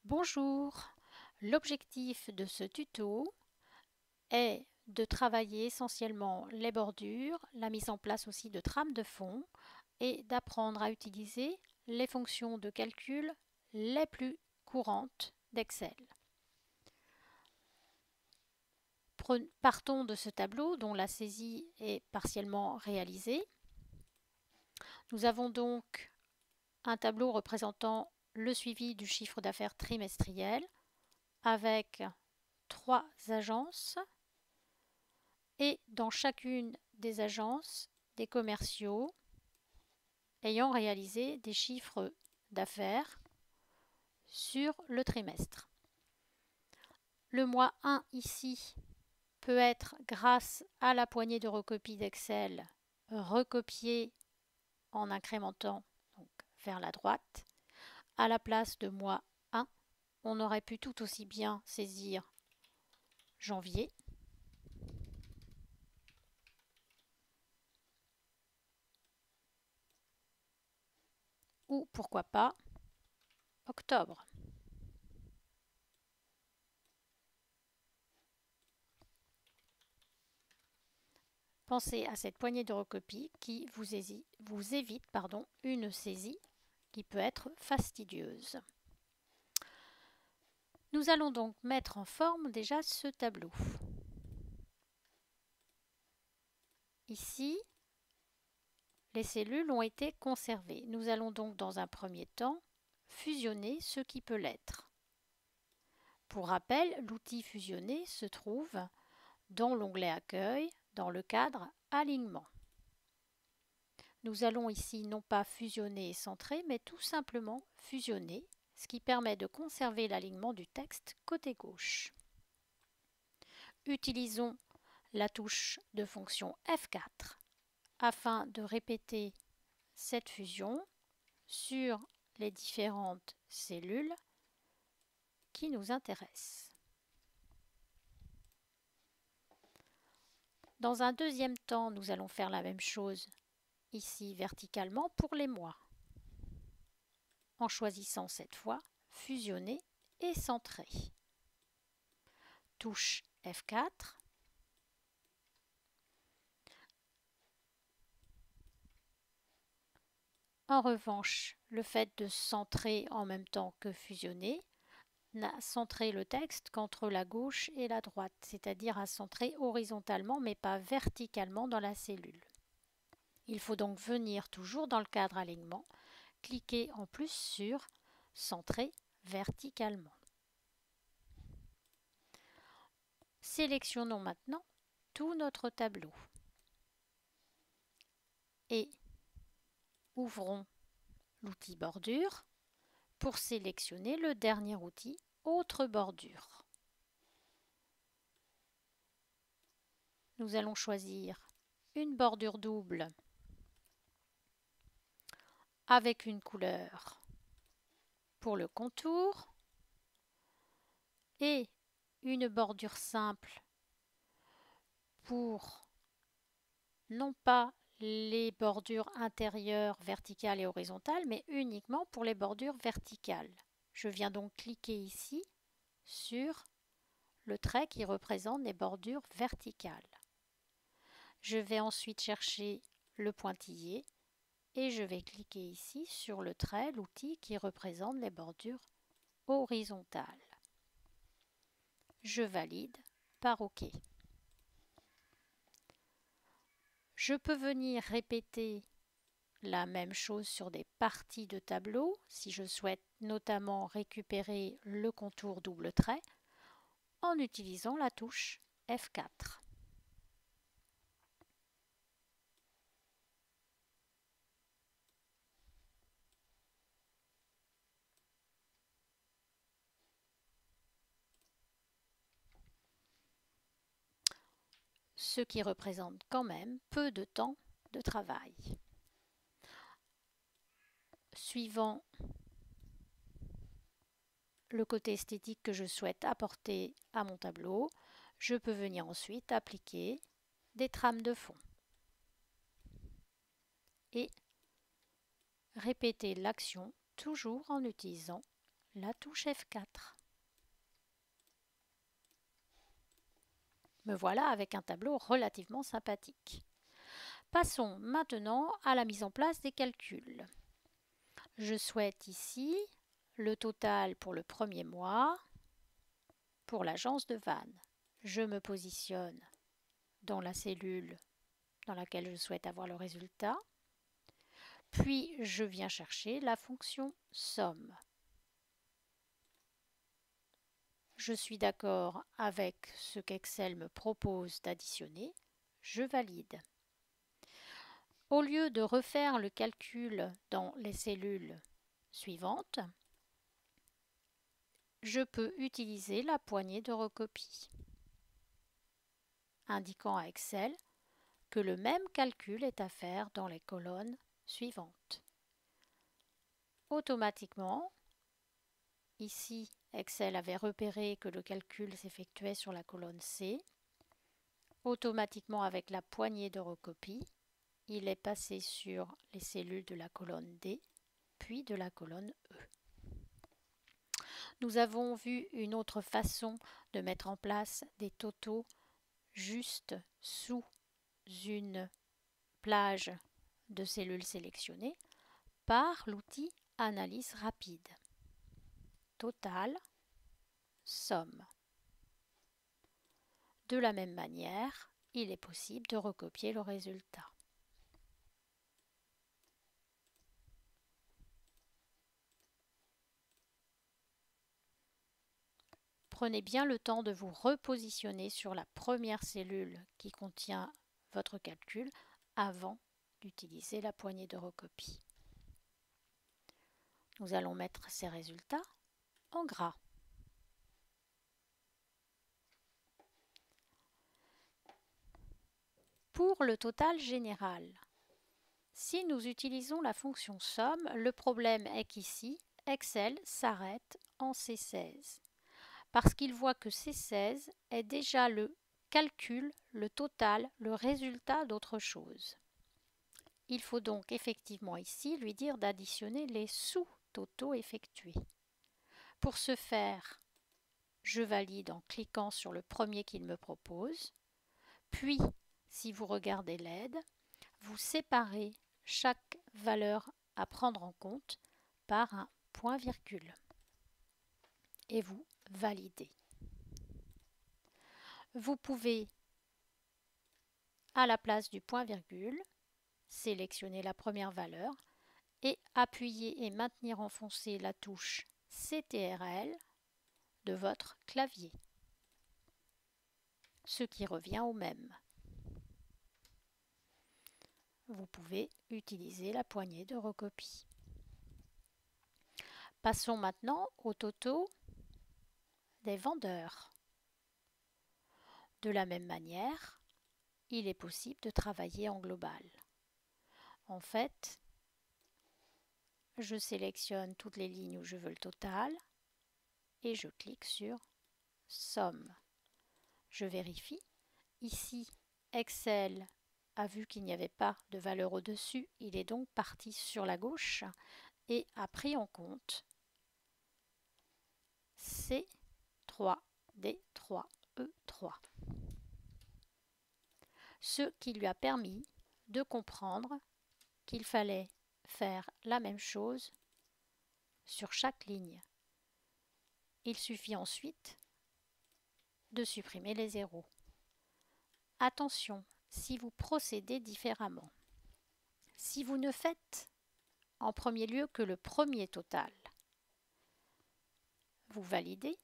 Bonjour, l'objectif de ce tuto est de travailler essentiellement les bordures, la mise en place aussi de trames de fond et d'apprendre à utiliser les fonctions de calcul les plus courantes d'Excel. Partons de ce tableau dont la saisie est partiellement réalisée. Nous avons donc un tableau représentant le suivi du chiffre d'affaires trimestriel avec 3 agences et dans chacune des agences, des commerciaux ayant réalisé des chiffres d'affaires sur le trimestre. Le mois 1 ici peut être, grâce à la poignée de recopie d'Excel, recopié en incrémentant donc, vers la droite. À la place de mois 1, on aurait pu tout aussi bien saisir janvier. Ou pourquoi pas octobre. Pensez à cette poignée de recopie qui vous évite une saisie qui peut être fastidieuse. Nous allons donc mettre en forme déjà ce tableau. Ici, les cellules ont été conservées. Nous allons donc dans un premier temps fusionner ce qui peut l'être. Pour rappel, l'outil fusionner se trouve dans l'onglet Accueil, dans le cadre Alignement. Nous allons ici non pas fusionner et centrer, mais tout simplement fusionner, ce qui permet de conserver l'alignement du texte côté gauche. Utilisons la touche de fonction F4 afin de répéter cette fusion sur les différentes cellules qui nous intéressent. Dans un deuxième temps, nous allons faire la même chose ici verticalement pour les mois, en choisissant cette fois fusionner et centrer. Touche F4. En revanche, le fait de centrer en même temps que fusionner n'a centré le texte qu'entre la gauche et la droite, c'est-à-dire à centrer horizontalement mais pas verticalement dans la cellule. Il faut donc venir toujours dans le cadre alignement, cliquer en plus sur centrer verticalement. Sélectionnons maintenant tout notre tableau et ouvrons l'outil bordure pour sélectionner le dernier outil autre bordure. Nous allons choisir une bordure double avec une couleur pour le contour et une bordure simple pour non pas les bordures intérieures verticales et horizontales, mais uniquement pour les bordures verticales. Je viens donc cliquer ici sur le trait qui représente les bordures verticales. Je vais ensuite chercher le pointillé et je vais cliquer ici sur le trait, l'outil qui représente les bordures horizontales. Je valide par OK. Je peux venir répéter la même chose sur des parties de tableau, si je souhaite notamment récupérer le contour double trait, en utilisant la touche F4. Ce qui représente quand même peu de temps de travail. Suivant le côté esthétique que je souhaite apporter à mon tableau, je peux venir ensuite appliquer des trames de fond et répéter l'action toujours en utilisant la touche F4. Me voilà avec un tableau relativement sympathique. Passons maintenant à la mise en place des calculs. Je souhaite ici le total pour le premier mois pour l'agence de Vannes. Je me positionne dans la cellule dans laquelle je souhaite avoir le résultat. Puis je viens chercher la fonction somme. Je suis d'accord avec ce qu'Excel me propose d'additionner. Je valide. Au lieu de refaire le calcul dans les cellules suivantes, je peux utiliser la poignée de recopie, indiquant à Excel que le même calcul est à faire dans les colonnes suivantes. Automatiquement, ici, Excel avait repéré que le calcul s'effectuait sur la colonne C. Automatiquement, avec la poignée de recopie, il est passé sur les cellules de la colonne D, puis de la colonne E. Nous avons vu une autre façon de mettre en place des totaux juste sous une plage de cellules sélectionnées par l'outil Analyse rapide. Total, somme. De la même manière, il est possible de recopier le résultat. Prenez bien le temps de vous repositionner sur la première cellule qui contient votre calcul avant d'utiliser la poignée de recopie. Nous allons mettre ces résultats en gras. Pour le total général, si nous utilisons la fonction somme, le problème est qu'ici, Excel s'arrête en C16, parce qu'il voit que C16 est déjà le calcul, le total, le résultat d'autre chose. Il faut donc effectivement ici lui dire d'additionner les sous-totaux effectués. Pour ce faire, je valide en cliquant sur le premier qu'il me propose, puis si vous regardez l'aide, vous séparez chaque valeur à prendre en compte par un point-virgule et vous validez. Vous pouvez, à la place du point-virgule, sélectionner la première valeur et appuyer et maintenir enfoncée la touche CTRL de votre clavier, ce qui revient au même. Vous pouvez utiliser la poignée de recopie. Passons maintenant aux totaux des vendeurs. De la même manière, il est possible de travailler en global. En fait, je sélectionne toutes les lignes où je veux le total et je clique sur Somme. Je vérifie. Ici, Excel a vu qu'il n'y avait pas de valeur au-dessus. Il est donc parti sur la gauche et a pris en compte C3, D3, E3. Ce qui lui a permis de comprendre qu'il fallait faire la même chose sur chaque ligne. Il suffit ensuite de supprimer les zéros. Attention, si vous procédez différemment, si vous ne faites en premier lieu que le premier total, vous validez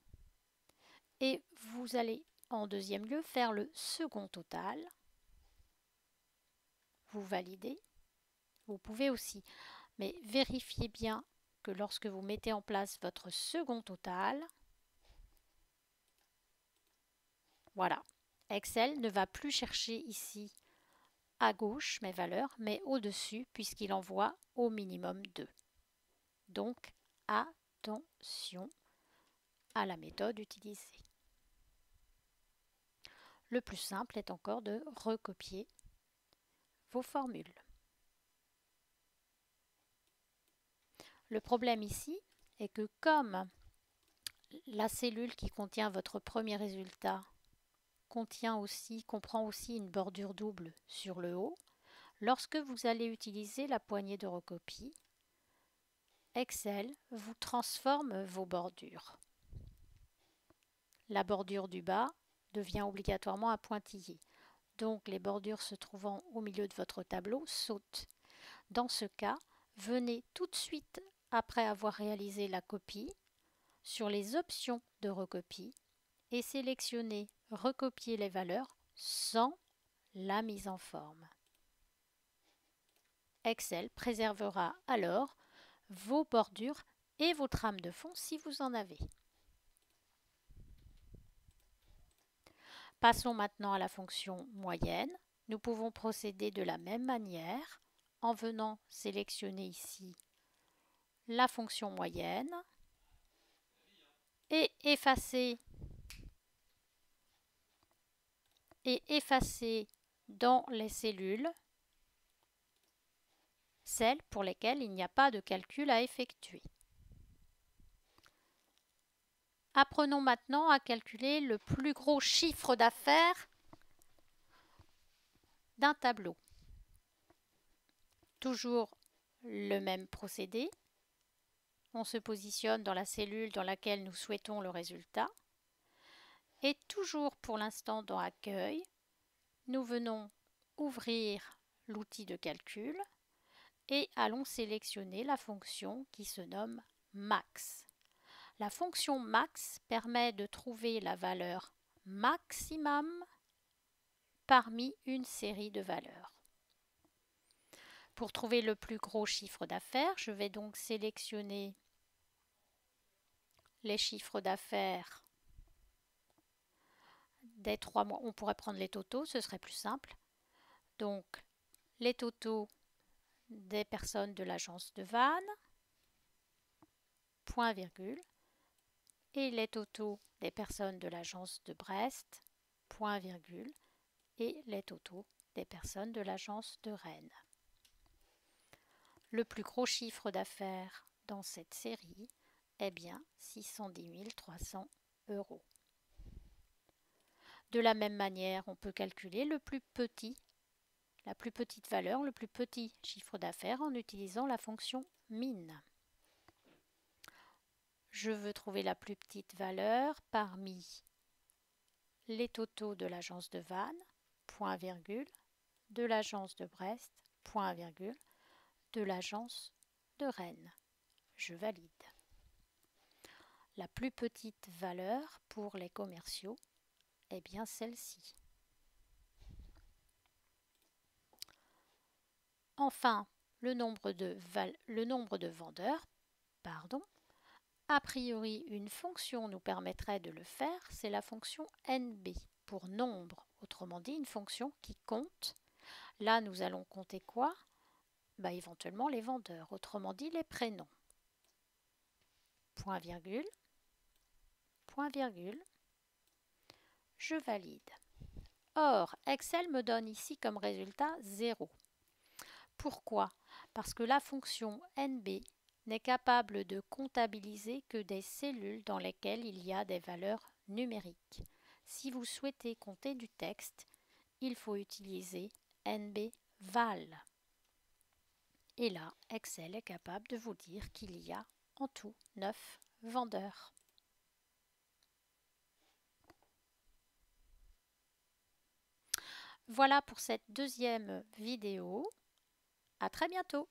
et vous allez en deuxième lieu faire le second total, vous validez. Vous pouvez aussi, mais vérifiez bien que lorsque vous mettez en place votre second total, voilà, Excel ne va plus chercher ici à gauche mes valeurs, mais au-dessus puisqu'il envoie au minimum 2. Donc, attention à la méthode utilisée. Le plus simple est encore de recopier vos formules. Le problème ici est que comme la cellule qui contient votre premier résultat comprend aussi une bordure double sur le haut. Lorsque vous allez utiliser la poignée de recopie, Excel vous transforme vos bordures. La bordure du bas devient obligatoirement un pointillé. Donc les bordures se trouvant au milieu de votre tableau sautent. Dans ce cas, venez tout de suite après avoir réalisé la copie sur les options de recopie et sélectionnez Recopier les valeurs sans la mise en forme. Excel préservera alors vos bordures et vos trames de fond si vous en avez. Passons maintenant à la fonction moyenne. Nous pouvons procéder de la même manière en venant sélectionner ici la fonction moyenne et effacer dans les cellules celles pour lesquelles il n'y a pas de calcul à effectuer. Apprenons maintenant à calculer le plus gros chiffre d'affaires d'un tableau. Toujours le même procédé. On se positionne dans la cellule dans laquelle nous souhaitons le résultat. Et toujours pour l'instant dans Accueil, nous venons ouvrir l'outil de calcul et allons sélectionner la fonction qui se nomme Max. La fonction Max permet de trouver la valeur maximum parmi une série de valeurs. Pour trouver le plus gros chiffre d'affaires, je vais donc sélectionner les chiffres d'affaires des 3 mois. On pourrait prendre les totaux, ce serait plus simple. Donc, les totaux des personnes de l'agence de Vannes, point virgule, et les totaux des personnes de l'agence de Brest, point virgule, et les totaux des personnes de l'agence de Rennes. Le plus gros chiffre d'affaires dans cette série est bien 610 300 €. De la même manière, on peut calculer la plus petite valeur, le plus petit chiffre d'affaires en utilisant la fonction min. Je veux trouver la plus petite valeur parmi les totaux de l'agence de Vannes, point virgule, de l'agence de Brest, point virgule, de l'agence de Rennes. Je valide. La plus petite valeur pour les commerciaux est bien celle-ci. Enfin, le nombre de vendeurs, a priori, une fonction nous permettrait de le faire, c'est la fonction NB pour nombre, autrement dit une fonction qui compte. Là, nous allons compter quoi? Éventuellement les vendeurs, autrement dit les prénoms. Point virgule, je valide. Or, Excel me donne ici comme résultat 0. Pourquoi? Parce que la fonction NB n'est capable de comptabiliser que des cellules dans lesquelles il y a des valeurs numériques. Si vous souhaitez compter du texte, il faut utiliser NBVAL. Et là, Excel est capable de vous dire qu'il y a en tout 9 vendeurs. Voilà pour cette deuxième vidéo. À très bientôt.